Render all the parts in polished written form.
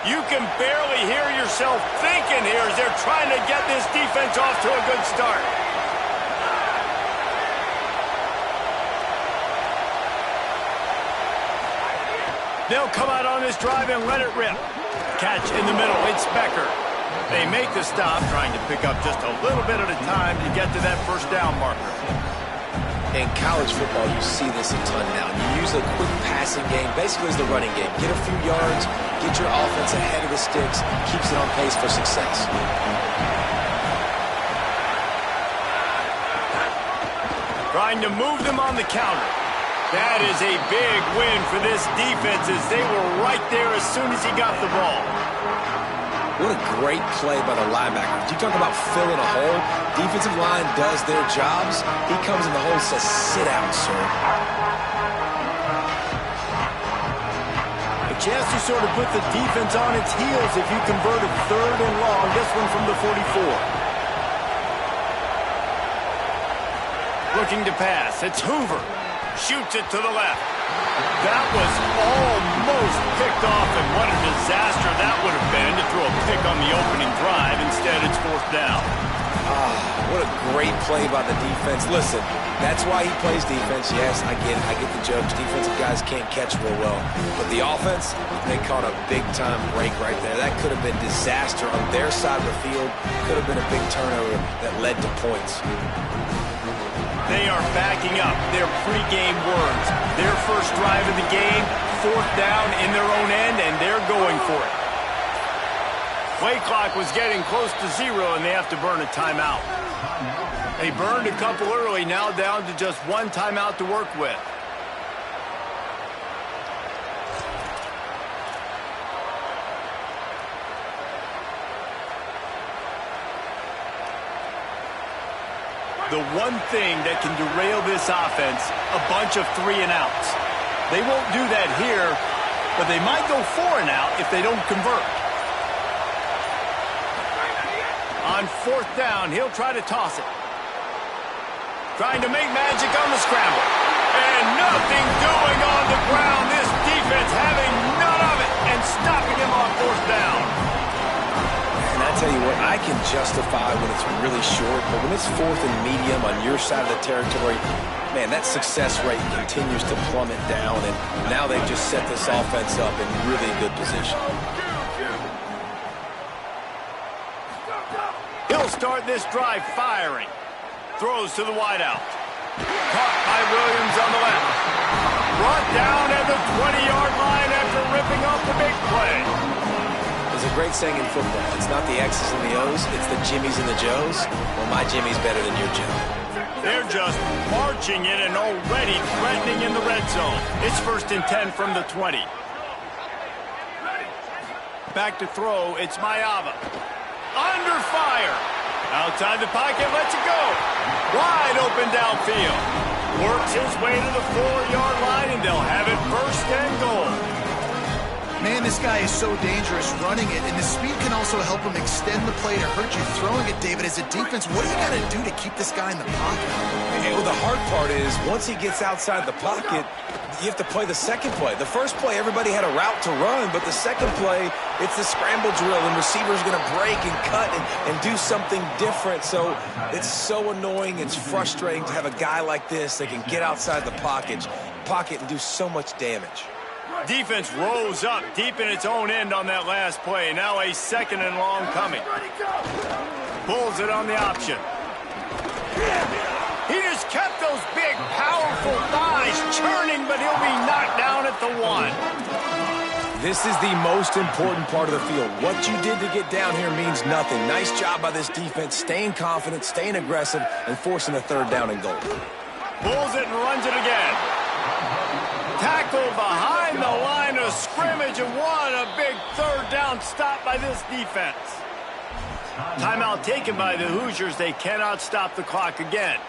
You can barely hear yourself thinking here as they're trying to get this defense off to a good start. They'll come out on this drive and let it rip. Catch in the middle. It's Becker. They make the stop, trying to pick up just a little bit at a time to get to that first down marker. In college football, you see this a ton now. You use a quick passing game, basically as the running game. Get a few yards, get your offense ahead of the sticks, keeps it on pace for success. Trying to move them on the counter. That is a big win for this defense as they were right there as soon as he got the ball. What a great play by the linebacker. You talk about filling a hole. Defensive line does their jobs. He comes in the hole and says, sit down, sir. A chance to sort of put the defense on its heels if you convert a 3rd and long. This one from the 44. Looking to pass. It's Hoover. Shoots it to the left. That was almost picked off, and what a disaster that would have been to throw a pick on the opening drive. Instead, it's 4th down. What a great play by the defense. Listen, that's why he plays defense. Yes, I get the jokes. Defensive guys can't catch real well. But the offense, they caught a big-time break right there. That could have been disaster on their side of the field. Could have been a big turnover that led to points. They are backing up their pregame words. Their first drive of the game, 4th down in their own end, and they're going for it. Play clock was getting close to 0, and they have to burn a timeout. They burned a couple early, now down to just 1 timeout to work with. The one thing that can derail this offense, a bunch of 3-and-outs. They won't do that here, but they might go 4-and-out if they don't convert. On 4th down, he'll try to toss it. Trying to make magic on the scramble. And nothing doing on the ground. This defense having none of it and stopping him on 4th down. And I tell you what, I can justify when it's really short, but when it's 4th and medium on your side of the territory, man, that success rate continues to plummet down, and now they've just set this offense up in really good position. He'll start this drive firing. Throws to the wideout. Caught by Williams on the left. Brought down at the 20-yard line after ripping off the big play. There's a great saying in football. It's not the X's and the O's, it's the Jimmies and the Joes. Well, my Jimmy's better than your Joe. They're just marching it and already threatening in the red zone. It's 1st and 10 from the 20. Back to throw, it's Maiava. Under fire. Outside the pocket, lets it go. Wide open downfield. Works his way to the 4-yard line, and they'll have it 1st and goal. Man, this guy is so dangerous running it, and the speed can also help him extend the play to hurt you throwing it, David. As a defense, what do you got to do to keep this guy in the pocket? Well, the hard part is once he gets outside the pocket, you have to play the second play. The first play, everybody had a route to run, but the second play, it's the scramble drill, and receivers going to break and cut and do something different. So it's so annoying. It's frustrating to have a guy like this that can get outside the pocket and do so much damage. Defense rose up deep in its own end on that last play. Now a 2nd and long coming. Pulls it on the option. He just kept those big, powerful thighs churning, but he'll be knocked down at the 1. This is the most important part of the field. What you did to get down here means nothing. Nice job by this defense, staying confident, staying aggressive, and forcing a 3rd down and goal. Pulls it and runs it again. Tackle behind the line of scrimmage, and a big 3rd down stop by this defense. Timeout taken by the Hoosiers. They cannot stop the clock again.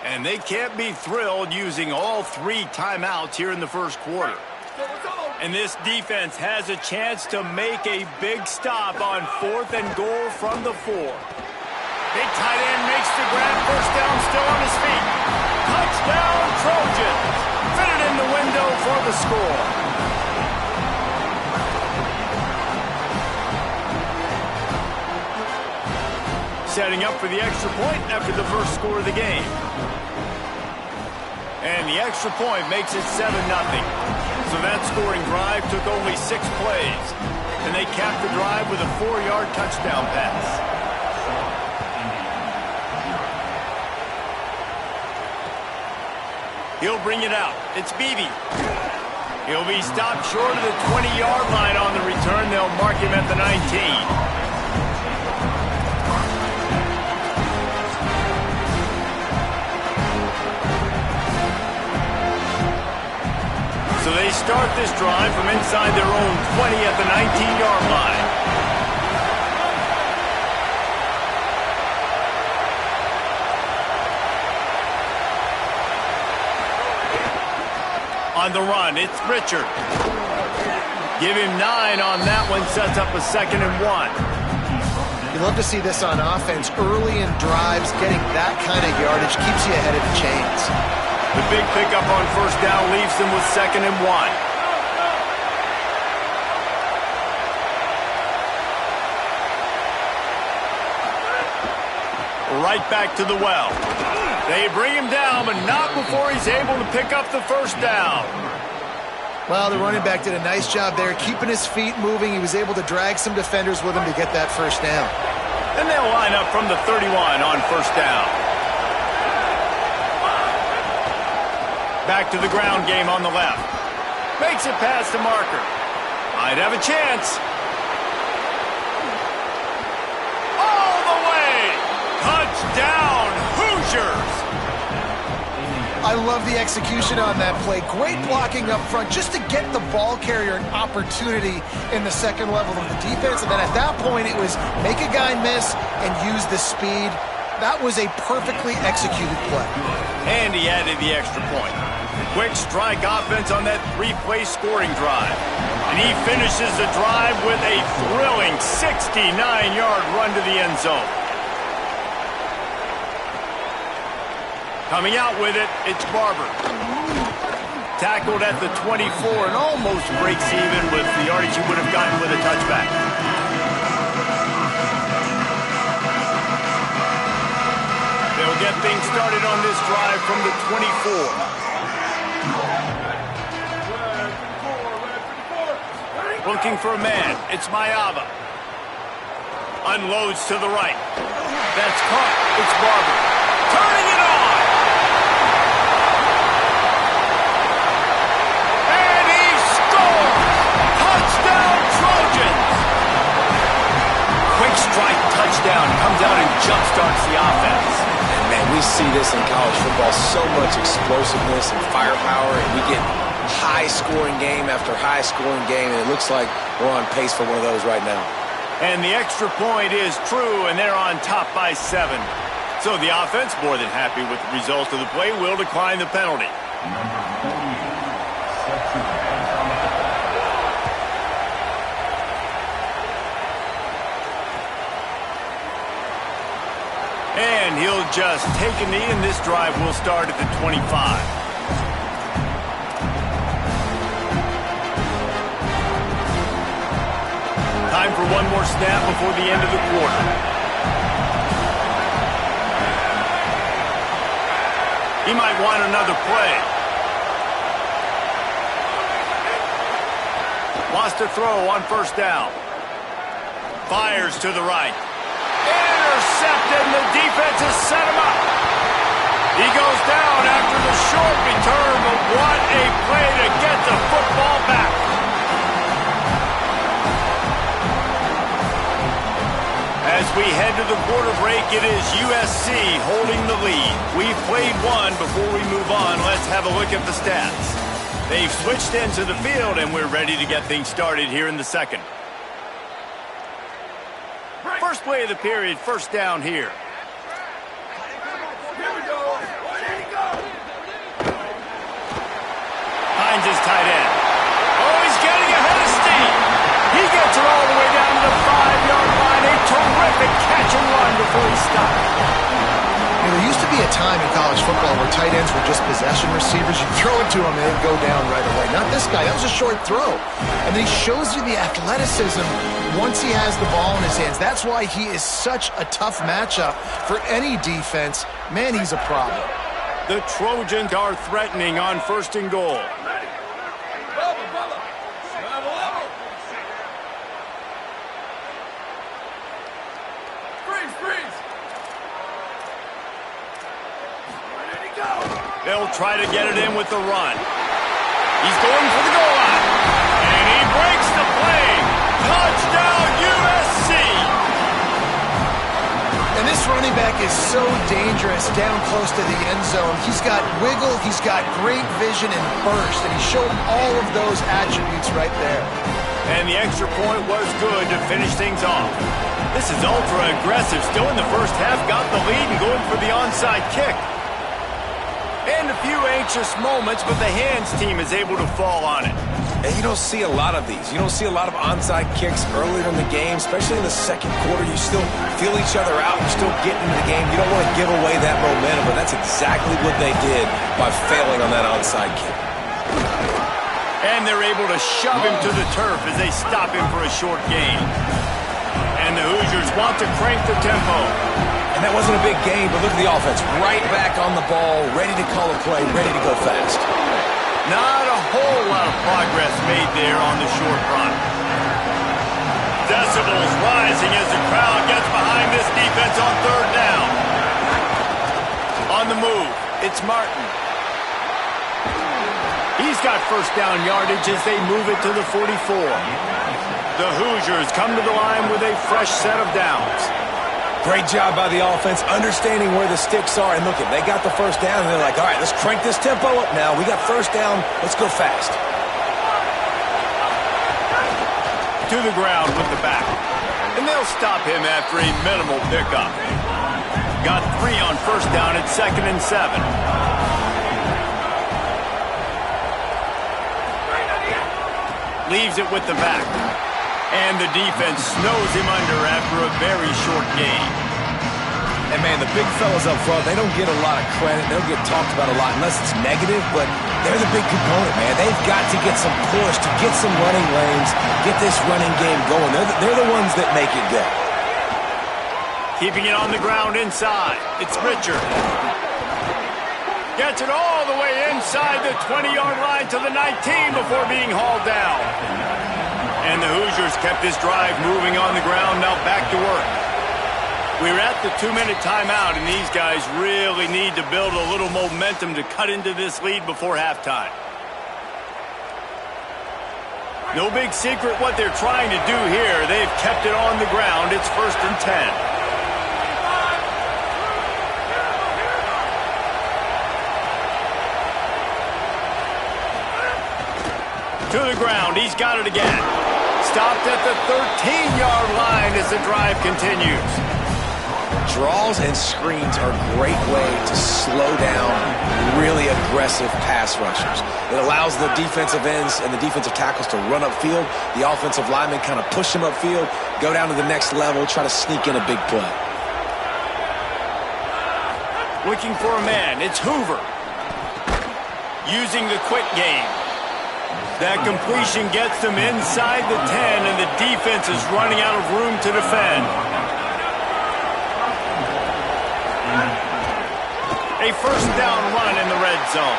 And they can't be thrilled using all 3 timeouts here in the 1st quarter. And this defense has a chance to make a big stop on 4th and goal from the 4. Big tight end makes the grab. 1st down, still on his feet. Touchdown, Trojans. Fitted in the window for the score. setting up for the extra point after the first score of the game. And the extra point makes it 7-0. So that scoring drive took only 6 plays. And they capped the drive with a 4-yard touchdown pass. He'll bring it out. It's Beebe. He'll be stopped short of the 20-yard line on the return. They'll mark him at the 19. So they start this drive from inside their own 20 at the 19-yard line. On the run, it's Richard. Give him 9 on that one, sets up a 2nd and 1. You love to see this on offense. Early in drives, getting that kind of yardage keeps you ahead of the chains. The big pickup on first down leaves them with 2nd and 1. Right back to the well. They bring him down, but not before he's able to pick up the first down. Well, the running back did a nice job there, keeping his feet moving. He was able to drag some defenders with him to get that first down. And they'll line up from the 31 on first down. Back to the ground game on the left. Makes it past the marker. Might have a chance. All the way! Touchdown, Hoosiers! I love the execution on that play. Great blocking up front just to get the ball carrier an opportunity in the second level of the defense. And then at that point, it was make a guy miss and use the speed. That was a perfectly executed play. And he added the extra point. Quick strike offense on that 3-play scoring drive. And he finishes the drive with a thrilling 69-yard run to the end zone. Coming out with it, it's Barber. Tackled at the 24 and almost breaks even with the yardage he would have gotten with a touchback. They'll get things started on this drive from the 24. Looking for a man. It's Mayava. Unloads to the right. That's caught. It's Barber. Turning it on. And he scores. Touchdown Trojans. Quick strike touchdown. Comes out and jumpstarts the offense. And man, we see this in college football. So much explosiveness and firepower. And we get high-scoring game after high-scoring game, and it looks like we're on pace for one of those right now. And the extra point is true, and they're on top by 7. So the offense, more than happy with the result of the play, will decline the penalty. And he'll just take a knee, and this drive will start at the 25. Time for one more snap before the end of the quarter. He might want another play. Wants to throw on first down. Fires to the right. Intercepted, and the defense has set him up. He goes down after the short return, but what a play to get the football back. As we head to the quarter break, it is USC holding the lead. We've played one before we move on. Let's have a look at the stats. They've switched into the field, and we're ready to get things started here in the second. First play of the period, first down here. Hines is tight end. Oh, he's getting ahead of steam. He gets it all the way down to the 5-yard line. A terrific catch and run before he stopped. You know, there used to be a time in college football where tight ends were just possession receivers. You throw it to them and they'd go down right away. Not this guy. That was a short throw. And then he shows you the athleticism once he has the ball in his hands. That's why he is such a tough matchup for any defense. Man, he's a problem. The Trojans are threatening on 1st and goal. They'll try to get it in with the run. He's going for the goal line. And he breaks the play. Touchdown, USC! And this running back is so dangerous down close to the end zone. He's got wiggle, he's got great vision and burst, and he showed all of those attributes right there. And the extra point was good to finish things off. This is ultra aggressive. Still in the first half, got the lead and going for the onside kick. And a few anxious moments, but the hands team is able to fall on it. And you don't see a lot of these. You don't see a lot of onside kicks earlier in the game, especially in the second quarter. You still feel each other out. You're still getting into the game. You don't want to give away that momentum, but that's exactly what they did by failing on that onside kick. And they're able to shove him to the turf as they stop him for a short gain. And the Hoosiers want to crank the tempo. And that wasn't a big game, but look at the offense. Right back on the ball, ready to call a play, ready to go fast. Not a whole lot of progress made there on the short run. Decibels rising as the crowd gets behind this defense on 3rd down. On the move, it's Martin. He's got 1st down yardage as they move it to the 44. The Hoosiers come to the line with a fresh set of downs. Great job by the offense, understanding where the sticks are. And look, they got the 1st down, and they're like, all right, let's crank this tempo up now. We got 1st down. Let's go fast. To the ground with the back. And they'll stop him after a minimal pickup. Got 3 on 1st down at 2nd and 7. Leaves it with the back. And the defense snows him under after a very short gain. And, man, the big fellas up front, they don't get a lot of credit. They don't get talked about a lot unless it's negative, but they're the big component, man. They've got to get some push, to get some running lanes, get this running game going. They're the ones that make it go. Keeping it on the ground inside. It's Richard. Gets it all the way inside the 20-yard line to the 19 before being hauled down. And the Hoosiers kept this drive moving on the ground, now back to work. We're at the 2-minute timeout, and these guys really need to build a little momentum to cut into this lead before halftime. No big secret what they're trying to do here. They've kept it on the ground. It's 1st and 10. To the ground. He's got it again. Stopped at the 13-yard line as the drive continues. Draws and screens are a great way to slow down really aggressive pass rushers. It allows the defensive ends and the defensive tackles to run upfield. The offensive linemen kind of push them upfield, go down to the next level, try to sneak in a big play. Looking for a man. It's Hoover. Using the quick game. That completion gets them inside the 10, and the defense is running out of room to defend. A 1st down run in the red zone.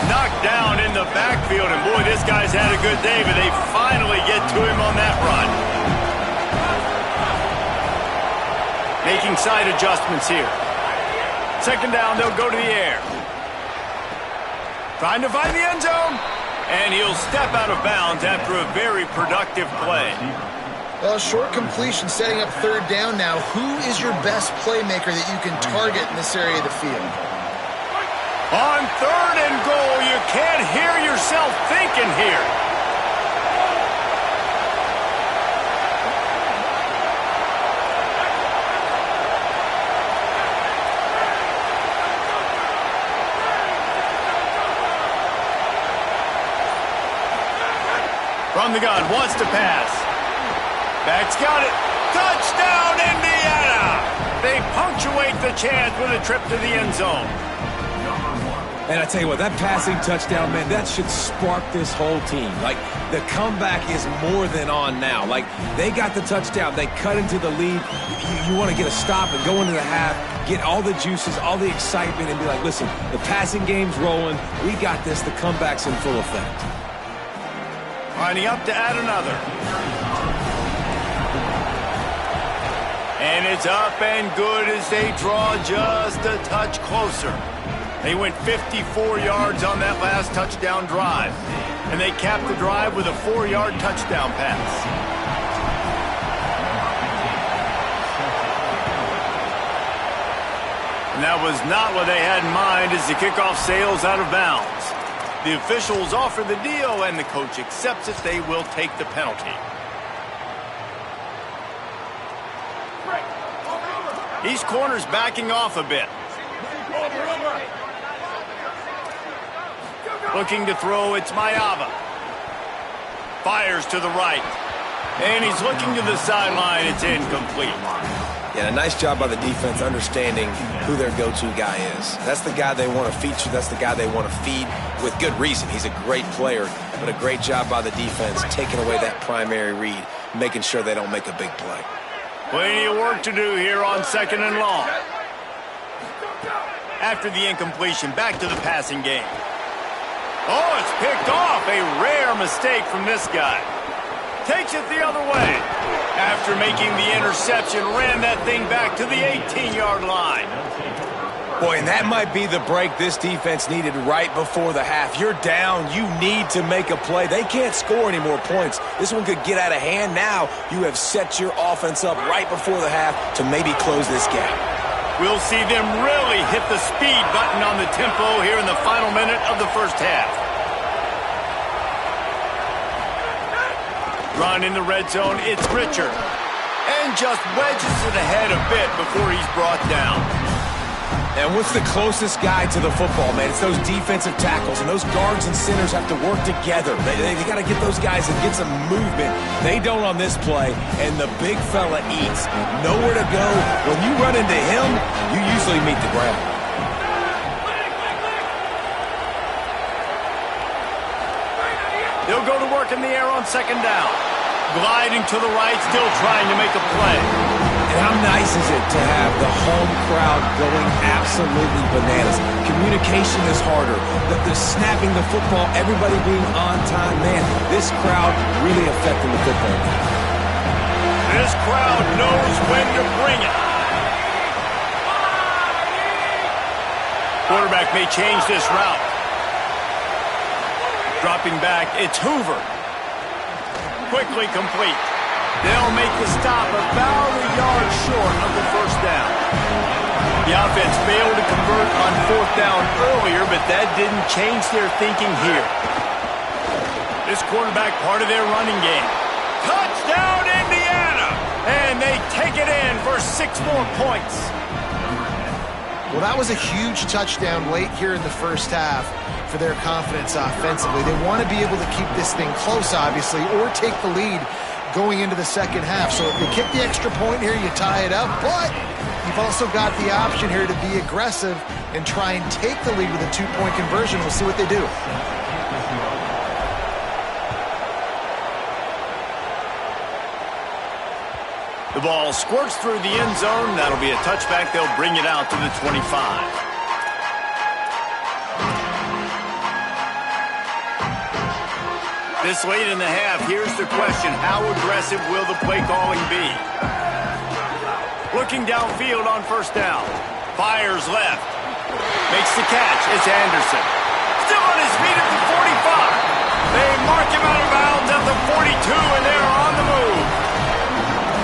Knocked down in the backfield, and boy, this guy's had a good day, but they finally get to him on that run. Making side adjustments here. 2nd down, they'll go to the air. Trying to find the end zone. And he'll step out of bounds after a very productive play. Well, short completion setting up 3rd down now. Who is your best playmaker that you can target in this area of the field? On 3rd and goal, you can't hear yourself thinking here. From the gun, wants to pass. Back's got it. Touchdown, Indiana! They punctuate the chance with a trip to the end zone. And I tell you what, that passing touchdown, man, that should spark this whole team. Like, the comeback is more than on now. Like, they got the touchdown. They cut into the lead. You want to get a stop and go into the half, get all the juices, all the excitement, and be like, listen, the passing game's rolling. We got this. The comeback's in full effect. Lining up to add another. And it's up and good as they draw just a touch closer. They went 54 yards on that last touchdown drive. And they capped the drive with a 4-yard touchdown pass. And that was not what they had in mind as the kickoff sails out of bounds. The officials offer the deal, and the coach accepts it. They will take the penalty. These corners backing off a bit. Looking to throw, it's Mayava. Fires to the right. And he's looking to the sideline. It's incomplete. Yeah, a nice job by the defense understanding who their go-to guy is. That's the guy they want to feature. That's the guy they want to feed with good reason. He's a great player, but a great job by the defense taking away that primary read, making sure they don't make a big play. Plenty of work to do here on 2nd and long. After the incompletion, back to the passing game. Oh, it's picked off. A rare mistake from this guy. Takes it the other way. After making the interception, ran that thing back to the 18-yard line. Boy, and that might be the break this defense needed right before the half. You're down. You need to make a play. They can't score any more points. This one could get out of hand. Now you have set your offense up right before the half to maybe close this gap. We'll see them really hit the speed button on the tempo here in the final minute of the first half. Run in the red zone, it's Richard. And just wedges it ahead a bit before he's brought down. And what's the closest guy to the football, man? It's those defensive tackles, and those guards and centers have to work together. They got to get those guys and get some movement. They don't on this play, and the big fella eats. Nowhere to go. When you run into him, you usually meet the ground. They'll go to work in the air on 2nd down. Gliding to the right, still trying to make a play. And how nice is it to have the home crowd going absolutely bananas? Communication is harder. The snapping the football, everybody being on time. Man, this crowd really affecting the football game. This crowd knows when to bring it. Quarterback may change this route. Dropping back, it's Hoover. Quickly complete. They'll make the stop about a yard short of the first down. The offense failed to convert on 4th down earlier, but that didn't change their thinking here. This quarterback part of their running game. Touchdown, Indiana! And they take it in for 6 more points. Well, that was a huge touchdown late here in the first half for their confidence offensively. They want to be able to keep this thing close, obviously, or take the lead going into the second half. So if you kick the extra point here, you tie it up, but you've also got the option here to be aggressive and try and take the lead with a 2-point conversion. We'll see what they do. The ball squirts through the end zone. That'll be a touchback. They'll bring it out to the 25. This late in the half, here's the question. How aggressive will the play calling be? Looking downfield on 1st down. Fires left. Makes the catch. It's Anderson. Still on his feet at the 45. They mark him out of bounds at the 42, and they're on the move.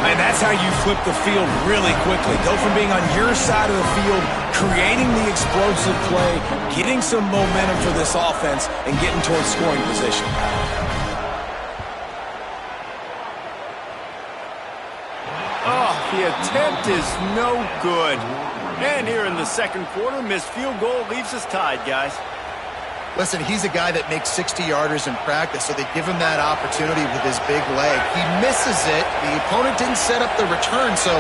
And that's how you flip the field really quickly. Go from being on your side of the field, creating the explosive play, getting some momentum for this offense, and getting towards scoring position. Oh, the attempt is no good. And here in the second quarter, missed field goal leaves us tied, guys. Listen, he's a guy that makes 60-yarders in practice, so they give him that opportunity with his big leg. He misses it. The opponent didn't set up the return, so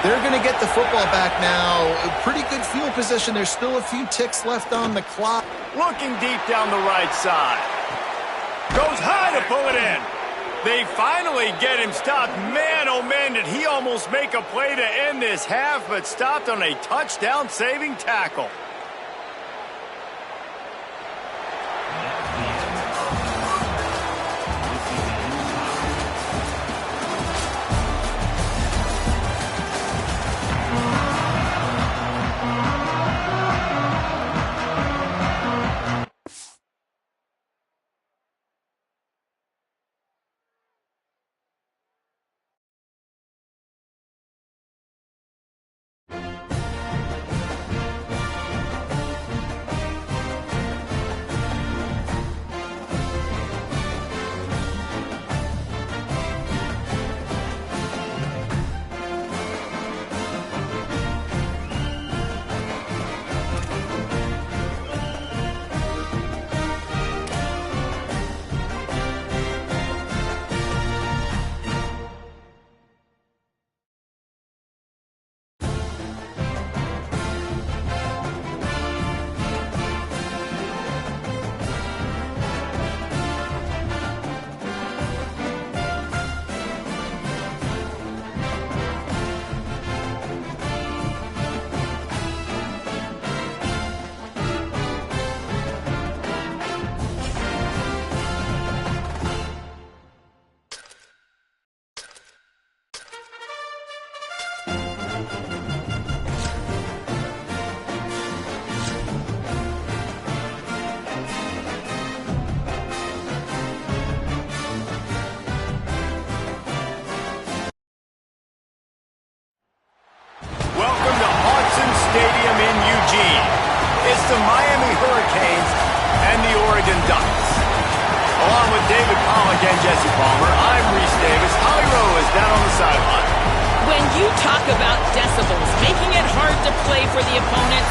They're going to get the football back now. A pretty good field position. There's still a few ticks left on the clock. Looking deep down the right side. Goes high to pull it in. They finally get him stopped. Man, oh man, did he almost make a play to end this half, but stopped on a touchdown-saving tackle. The Miami Hurricanes and the Oregon Ducks. Along with David Pollack and Jesse Palmer, I'm Reese Davis. Holly Rowe is down on the sideline. When you talk about decibels, making it hard to play for the opponent,